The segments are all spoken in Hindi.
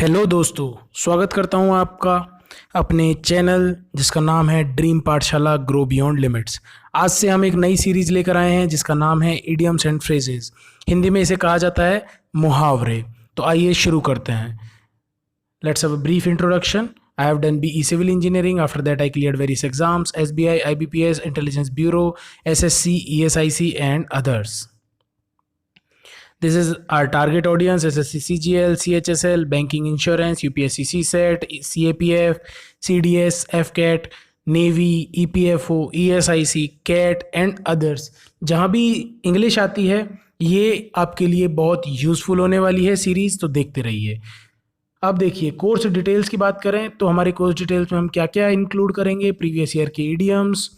हेलो दोस्तों, स्वागत करता हूं आपका अपने चैनल जिसका नाम है ड्रीम पाठशाला ग्रो बियॉन्ड लिमिट्स। आज से हम एक नई सीरीज लेकर आए हैं जिसका नाम है इडियम्स एंड फ्रेजेस। हिंदी में इसे कहा जाता है मुहावरे। तो आइए शुरू करते हैं। Let's have a brief introduction. I have done BE Civil Engineering. After that, I cleared various exams: SBI, IBPS, Intelligence Bureau, SSC, ESIC, and others. This is our target audience: SSC CGL, CHSL, Banking Insurance, UPSC CSET, CAPF, CDS, FCAT, Navy, EPFO, ESIC, CAT and others। जहाँ भी इंग्लिश आती है ये आपके लिए बहुत यूज़फुल होने वाली है सीरीज़, तो देखते रहिए। अब देखिए, कोर्स डिटेल्स की बात करें तो हमारे कोर्स डिटेल्स में हम क्या क्या इंक्लूड करेंगे। प्रीवियस ईयर के idioms,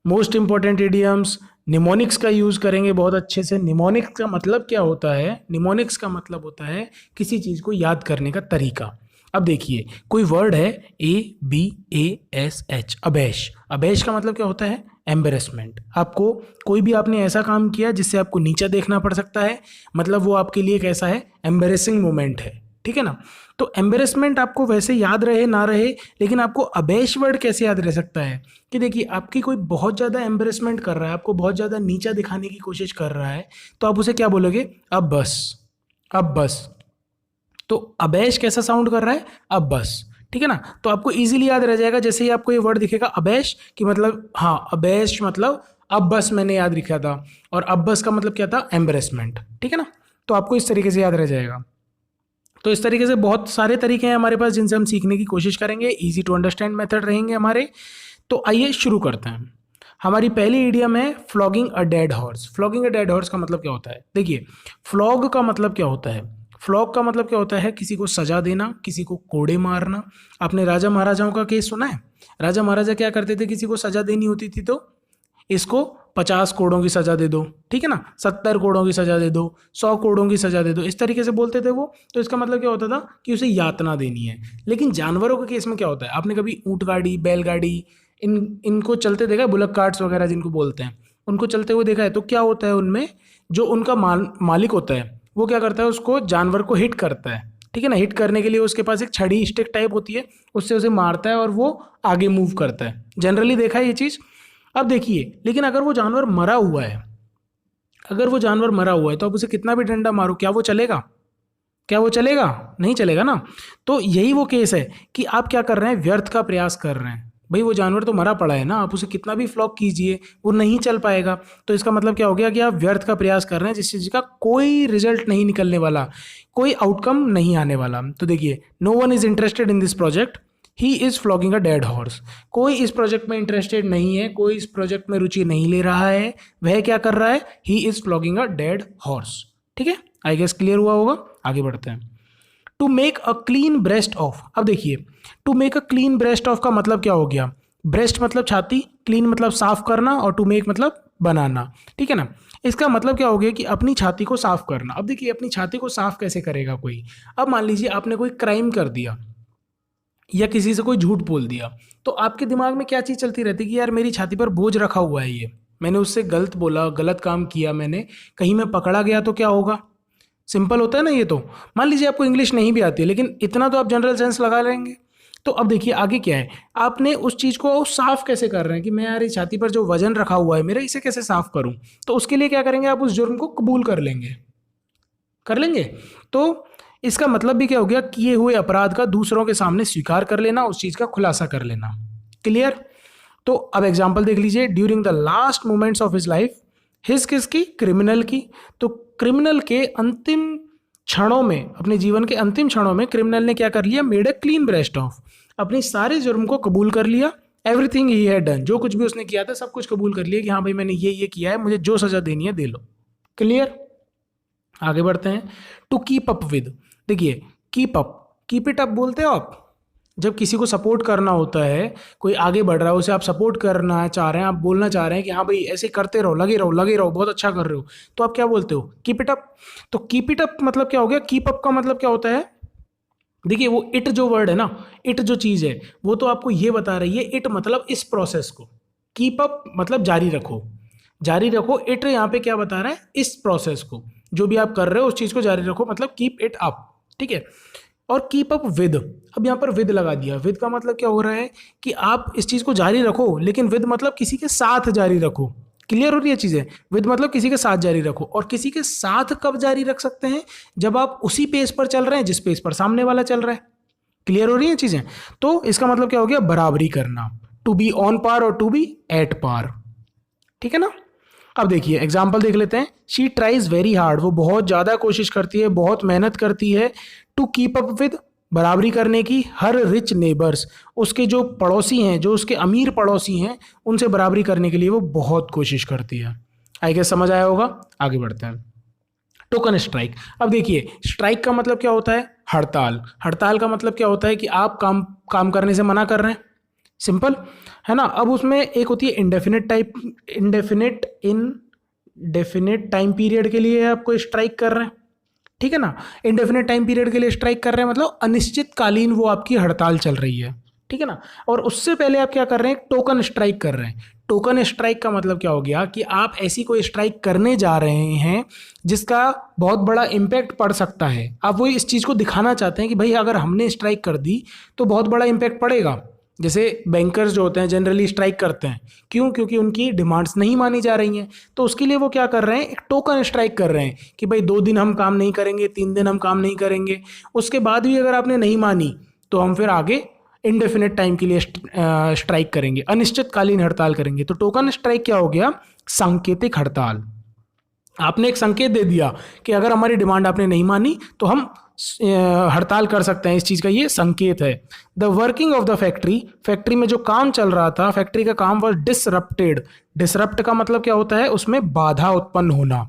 most important idioms, mnemonics का यूज़ करेंगे बहुत अच्छे से। निमोनिक्स का मतलब क्या होता है? निमोनिक्स का मतलब होता है किसी चीज़ को याद करने का तरीका। अब देखिए, कोई वर्ड है ABASH, अबैश। अबैश का मतलब क्या होता है? एम्बेरसमेंट। आपको कोई भी आपने ऐसा काम किया जिससे आपको नीचा देखना पड़ सकता है, मतलब वो आपके लिए कैसा है? एम्बेरसिंग मोमेंट है, ठीक है ना। तो एम्बेरसमेंट आपको वैसे याद रहे ना रहे, लेकिन आपको अबैश वर्ड कैसे याद रह सकता है कि देखिए, आपकी कोई बहुत ज़्यादा एम्बेरसमेंट कर रहा है, आपको बहुत ज़्यादा नीचा दिखाने की कोशिश कर रहा है, तो आप उसे क्या बोलोगे? अब बस, अब बस। तो अबैश कैसा साउंड कर रहा है? अब बस, ठीक है ना। तो आपको इजीली याद रह जाएगा जैसे ही आपको ये वर्ड दिखेगा अबैश, कि मतलब हाँ, अबैश मतलब अब बस मैंने याद रखा था, और अब बस का मतलब क्या था? एम्बेरसमेंट, ठीक है ना। तो आपको इस तरीके से याद रह जाएगा। तो इस तरीके से बहुत सारे तरीके हैं हमारे पास जिनसे हम सीखने की कोशिश करेंगे। इजी टू अंडरस्टैंड मेथड रहेंगे हमारे। तो आइए शुरू करते हैं। हमारी पहली इडियम है flogging a dead horse. Flogging a dead horse का मतलब क्या होता है? देखिए, फ्लॉग का मतलब क्या होता है? फ्लॉग का मतलब क्या होता है? किसी को सजा देना, किसी को कोड़े मारना। आपने राजा महाराजाओं का केस सुना है? राजा महाराजा क्या करते थे? किसी को सजा देनी होती थी तो इसको 50 कोड़ों की सजा दे दो, ठीक है ना, 70 कोड़ों की सजा दे दो, 100 कोड़ों की सजा दे दो, इस तरीके से बोलते थे वो। तो इसका मतलब क्या होता था कि उसे यातना देनी है। लेकिन जानवरों के केस में क्या होता है? आपने कभी ऊंट गाड़ी, बैलगाड़ी, इनको चलते देखा है? बुलक कार्ट्स वगैरह जिनको बोलते हैं, उनको चलते हुए देखा है? तो क्या होता है उनमें, जो उनका मालिक होता है वो क्या करता है? उसको, जानवर को हिट करता है, ठीक है ना। हिट करने के लिए उसके पास एक छड़ी, स्टिक टाइप होती है, उससे उसे मारता है और वो आगे मूव करता है। जनरली देखा है ये चीज़। अब देखिए, लेकिन अगर वो जानवर मरा हुआ है, अगर वो जानवर मरा हुआ है तो आप उसे कितना भी डंडा मारो, क्या वो चलेगा? क्या वो चलेगा? नहीं चलेगा ना। तो यही वो केस है कि आप क्या कर रहे हैं? व्यर्थ का प्रयास कर रहे हैं। भाई, वो जानवर तो मरा पड़ा है ना, आप उसे कितना भी फ्लॉग कीजिए वो नहीं चल पाएगा। तो इसका मतलब क्या हो गया कि आप व्यर्थ का प्रयास कर रहे हैं, जिस चीज़ का कोई रिजल्ट नहीं निकलने वाला, कोई आउटकम नहीं आने वाला। तो देखिए, no one is interested in this project, he is flogging a dead horse. कोई इस प्रोजेक्ट में इंटरेस्टेड नहीं है, कोई इस प्रोजेक्ट में रुचि नहीं ले रहा है। वह क्या कर रहा है? ही is flogging a dead horse, ठीक है। आई गेस क्लियर हुआ होगा। आगे बढ़ते हैं। To make a clean breast of. अब देखिए, to make a clean breast of का मतलब क्या हो गया? ब्रेस्ट मतलब छाती, क्लीन मतलब साफ करना, और टू मेक मतलब बनाना, ठीक है ना। इसका मतलब क्या हो गया कि अपनी छाती को साफ करना। अब देखिए, अपनी छाती को साफ कैसे करेगा कोई? अब मान लीजिए आपने कोई क्राइम कर दिया या किसी से कोई झूठ बोल दिया, तो आपके दिमाग में क्या चीज़ चलती रहती है कि यार मेरी छाती पर बोझ रखा हुआ है, ये मैंने उससे गलत बोला, गलत काम किया मैंने, कहीं मैं पकड़ा गया तो क्या होगा? सिंपल होता है ना ये तो। मान लीजिए आपको इंग्लिश नहीं भी आती है, लेकिन इतना तो आप जनरल सेंस लगा लेंगे। तो अब देखिए आगे क्या है, आपने उस चीज़ को साफ कैसे कर रहे हैं कि मैं यार इस छाती पर जो वजन रखा हुआ है मेरा, इसे कैसे साफ करूं? तो उसके लिए क्या करेंगे? आप उस जुर्म को कबूल कर लेंगे, कर लेंगे। तो इसका मतलब भी क्या हो गया? किए हुए अपराध का दूसरों के सामने स्वीकार कर लेना, उस चीज़ का खुलासा कर लेना। क्लियर? तो अब एग्जाम्पल देख लीजिए। During the last moments of his life, his किसकी? क्रिमिनल की। तो क्रिमिनल के अंतिम क्षणों में, अपने जीवन के अंतिम क्षणों में क्रिमिनल ने क्या कर लिया? Made a clean breast of. अपनी सारे जुर्म को कबूल कर लिया। एवरीथिंग ही हैड डन, जो कुछ भी उसने किया था सब कुछ कबूल कर लिया कि हाँ भाई मैंने ये किया है, मुझे जो सजा देनी है दे लो। क्लियर? आगे बढ़ते हैं। To keep up with. देखिए, keep up, keep it up बोलते हो आप जब किसी को सपोर्ट करना होता है, कोई आगे बढ़ रहा है उसे आप सपोर्ट करना चाह रहे हैं, आप बोलना चाह रहे हैं कि हाँ भाई ऐसे करते रहो, लगे रहो, लगे रहो, बहुत अच्छा कर रहे हो, तो आप क्या बोलते हो? Keep it up. तो कीप इट अप मतलब क्या हो गया? कीप अप का मतलब क्या होता है? देखिए, वो इट जो वर्ड है ना, इट जो चीज़ है वो तो आपको ये बता रही है, इट मतलब इस प्रोसेस को, कीप अप मतलब जारी रखो, जारी रखो। इट यहाँ पे क्या बता रहा है? इस प्रोसेस को, जो भी आप कर रहे हो उस चीज़ को जारी रखो, मतलब कीप इट अप, ठीक है। और कीप अप विद, अब यहाँ पर विद लगा दिया। विद का मतलब क्या हो रहा है कि आप इस चीज़ को जारी रखो, लेकिन विद मतलब किसी के साथ जारी रखो। क्लियर हो रही है चीज़ें? विद मतलब किसी के साथ जारी रखो। और किसी के साथ कब जारी रख सकते हैं? जब आप उसी पेज पर चल रहे हैं जिस पेज पर सामने वाला चल रहा है। क्लियर हो रही है चीज़ें? तो इसका मतलब क्या हो गया? बराबरी करना, टू बी ऑन पार और टू बी एट पार। ठीक है ना? अब देखिए एग्जाम्पल देख लेते हैं। शी ट्राइज वेरी हार्ड, वो बहुत ज़्यादा कोशिश करती है, बहुत मेहनत करती है। टू कीप अप विद, बराबरी करने की, हर रिच नेबर्स, उसके जो पड़ोसी हैं, जो उसके अमीर पड़ोसी हैं, उनसे बराबरी करने के लिए वो बहुत कोशिश करती है। आई गेस समझ आया होगा। आगे बढ़ते हैं। Token strike. अब देखिए स्ट्राइक का मतलब क्या होता है? हड़ताल। हड़ताल का मतलब क्या होता है कि आप काम करने से मना कर रहे हैं। सिंपल है ना। अब उसमें एक होती है इंडेफिनिट टाइम पीरियड के लिए आपको स्ट्राइक कर रहे हैं। ठीक है ना। इंडेफिनिट टाइम पीरियड के लिए स्ट्राइक कर रहे हैं मतलब अनिश्चितकालीन वो आपकी हड़ताल चल रही है। ठीक है ना। और उससे पहले आप क्या कर रहे हैं? टोकन स्ट्राइक कर रहे हैं। टोकन स्ट्राइक का मतलब क्या हो गया कि आप ऐसी कोई स्ट्राइक करने जा रहे हैं जिसका बहुत बड़ा इम्पैक्ट पड़ सकता है। आप वो इस चीज़ को दिखाना चाहते हैं कि भाई अगर हमने स्ट्राइक कर दी तो बहुत बड़ा इम्पैक्ट पड़ेगा। जैसे बैंकर्स जो होते हैं जनरली स्ट्राइक करते हैं, क्यों? क्योंकि उनकी डिमांड्स नहीं मानी जा रही हैं। तो उसके लिए वो क्या कर रहे हैं? एक टोकन स्ट्राइक कर रहे हैं कि भाई 2 दिन हम काम नहीं करेंगे, 3 दिन हम काम नहीं करेंगे। उसके बाद भी अगर आपने नहीं मानी तो हम फिर आगे इंडेफिनिट टाइम के लिए स्ट्राइक करेंगे, अनिश्चितकालीन हड़ताल करेंगे। तो टोकन स्ट्राइक क्या हो गया? सांकेतिक हड़ताल। आपने एक संकेत दे दिया कि अगर हमारी डिमांड आपने नहीं मानी तो हम हड़ताल कर सकते हैं। इस चीज़ का ये संकेत है। The working of the factory, factory में जो काम चल रहा था, फैक्ट्री का काम वॉज डिसरप्टेड। डिसरप्ट का मतलब क्या होता है? उसमें बाधा उत्पन्न होना।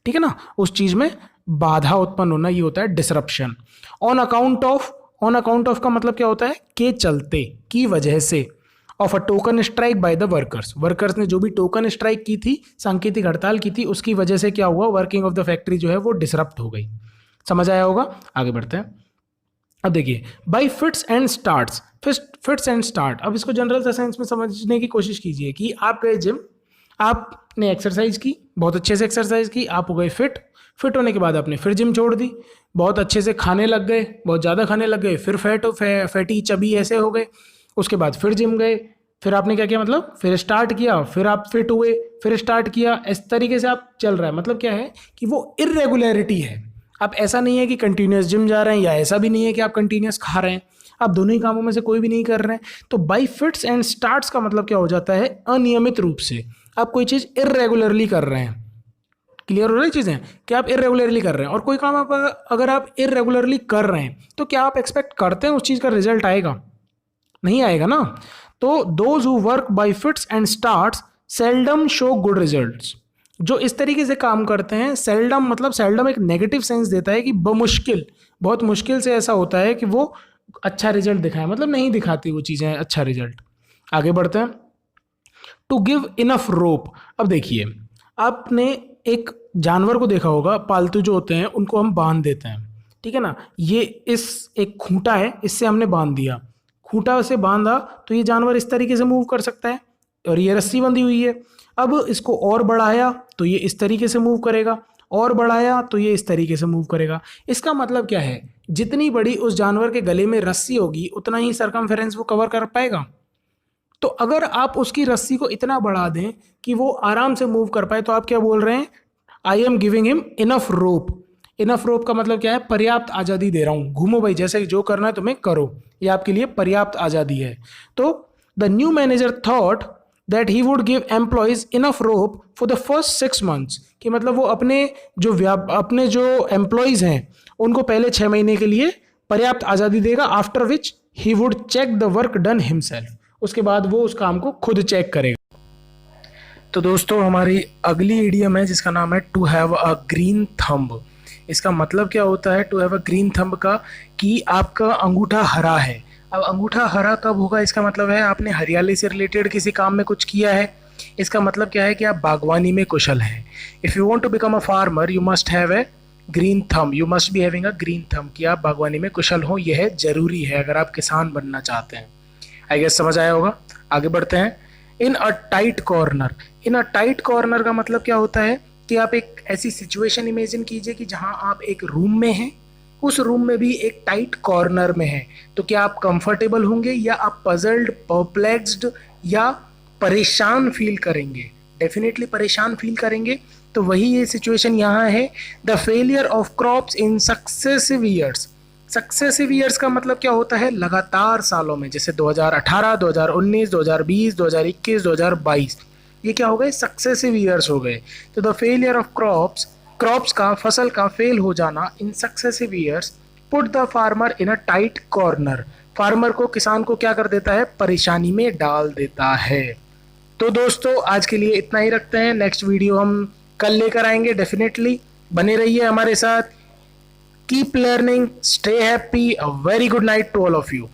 ठीक है ना। उस चीज़ में बाधा उत्पन्न होना, ये होता है डिसरप्शन। ऑन अकाउंट ऑफ का मतलब क्या होता है? के चलते, की वजह से। Of a token strike by the workers, workers ने जो भी टोकन स्ट्राइक की थी, सांकेतिक हड़ताल की थी, उसकी वजह से क्या हुआ? वर्किंग ऑफ द फैक्ट्री जो है वो डिसरप्ट हो गई। समझ आया होगा। आगे बढ़ते हैं। अब देखिए bye fits and starts. Fits and start, अब इसको जनरल सेंस में समझने की कोशिश कीजिए कि आप गए जिम, आपने एक्सरसाइज की, बहुत अच्छे से एक्सरसाइज की, आप हो गए फिट होने के बाद आपने फिर जिम छोड़ दी, बहुत अच्छे से खाने लग गए, बहुत ज़्यादा खाने लग गए, फिर फैटी चबी ऐसे हो गए। उसके बाद फिर जिम गए, फिर आपने क्या किया? मतलब फिर स्टार्ट किया, फिर आप फिट हुए, फिर स्टार्ट किया। इस तरीके से आप चल रहा है। मतलब क्या है कि वो इरेगुलरिटी है। आप ऐसा नहीं है कि कंटिन्यूस जिम जा रहे हैं, या ऐसा भी नहीं है कि आप कंटिन्यूस खा रहे हैं। आप दोनों ही कामों में से कोई भी नहीं कर रहे हैं। तो बाई फिट्स एंड स्टार्ट्स का मतलब क्या हो जाता है? अनियमित रूप से आप कोई चीज़ इरेगुलरली कर रहे हैं। क्लियर हो रही चीज़ें कि आप इरेगुलरली कर रहे हैं। और कोई काम आप अगर आप इरेगुलरली कर रहे हैं तो क्या आप एक्सपेक्ट करते हैं उस चीज़ का रिजल्ट आएगा? नहीं आएगा ना। तो those who work by fits and starts seldom show good results. जो इस तरीके से काम करते हैं, सेल्डम मतलब सेल्डम एक नेगेटिव सेंस देता है कि बमुश्किल, बहुत मुश्किल से ऐसा होता है कि वो अच्छा रिजल्ट दिखाए, मतलब नहीं दिखाती वो चीज़ें अच्छा रिजल्ट। आगे बढ़ते हैं। टू गिव इनफ रोप। अब देखिए आपने एक जानवर को देखा होगा, पालतू जो होते हैं उनको हम बांध देते हैं। ठीक है ना। ये इस एक खूंटा है, इससे हमने बांध दिया, खूंटा से बांधा तो ये जानवर इस तरीके से मूव कर सकता है, और ये रस्सी बंधी हुई है। अब इसको और बढ़ाया तो ये इस तरीके से मूव करेगा, और बढ़ाया तो ये इस तरीके से मूव करेगा। इसका मतलब क्या है? जितनी बड़ी उस जानवर के गले में रस्सी होगी उतना ही सरकमफेरेंस वो कवर कर पाएगा। तो अगर आप उसकी रस्सी को इतना बढ़ा दें कि वो आराम से मूव कर पाए तो आप क्या बोल रहे हैं? I am giving him enough rope. Enough rope का मतलब क्या है? पर्याप्त आज़ादी दे रहा हूँ, घूमो भाई, जैसे जो करना है तुम्हें करो, ये आपके लिए पर्याप्त आज़ादी है। तो the new manager thought that he would give employees enough rope for the first 6 months, कि मतलब वो अपने जो एम्प्लॉयज़ हैं उनको पहले 6 महीने के लिए पर्याप्त आज़ादी देगा। After which he would check the work done himself, उसके बाद वो उस काम को खुद चेक करेगा। तो दोस्तों हमारी अगली इडियम है जिसका नाम है to have a green thumb. इसका मतलब क्या होता है to have a green thumb का? कि आपका अंगूठा हरा है। अब अंगूठा हरा कब होगा? इसका मतलब है आपने हरियाली से रिलेटेड किसी काम में कुछ किया है। इसका मतलब क्या है कि आप बागवानी में कुशल हैं। If you want to become a farmer you must have a green thumb, you must be having a green thumb, कि आप बागवानी में कुशल हो, यह है ज़रूरी है अगर आप किसान बनना चाहते हैं। आई गेस समझ आया होगा। आगे बढ़ते हैं। In a tight corner. In a tight corner का मतलब क्या होता है कि आप एक ऐसी सिचुएशन इमेजिन कीजिए कि जहां आप एक रूम में हैं, उस रूम में भी एक टाइट कॉर्नर में है, तो क्या आप कंफर्टेबल होंगे या आप पजल्ड, परप्लेक्स्ड या परेशान फील करेंगे? डेफिनेटली परेशान फील करेंगे। तो वही ये सिचुएशन यहाँ है, the failure of crops in successive years. Successive years का मतलब क्या होता है? लगातार सालों में, जैसे 2018, 2019, 2020, 2021, 2022, ये क्या हो गए? सक्सेसिव ईयर्स हो गए। तो the failure of crops, crops का, फसल का फेल हो जाना in successive years put the farmer in a tight corner, farmer को, किसान को क्या कर देता है? परेशानी में डाल देता है। तो दोस्तों आज के लिए इतना ही रखते हैं, नेक्स्ट वीडियो हम कल लेकर आएंगे। डेफिनेटली बने रहिए हमारे साथ। Keep learning, stay happy, a very good night to all of you.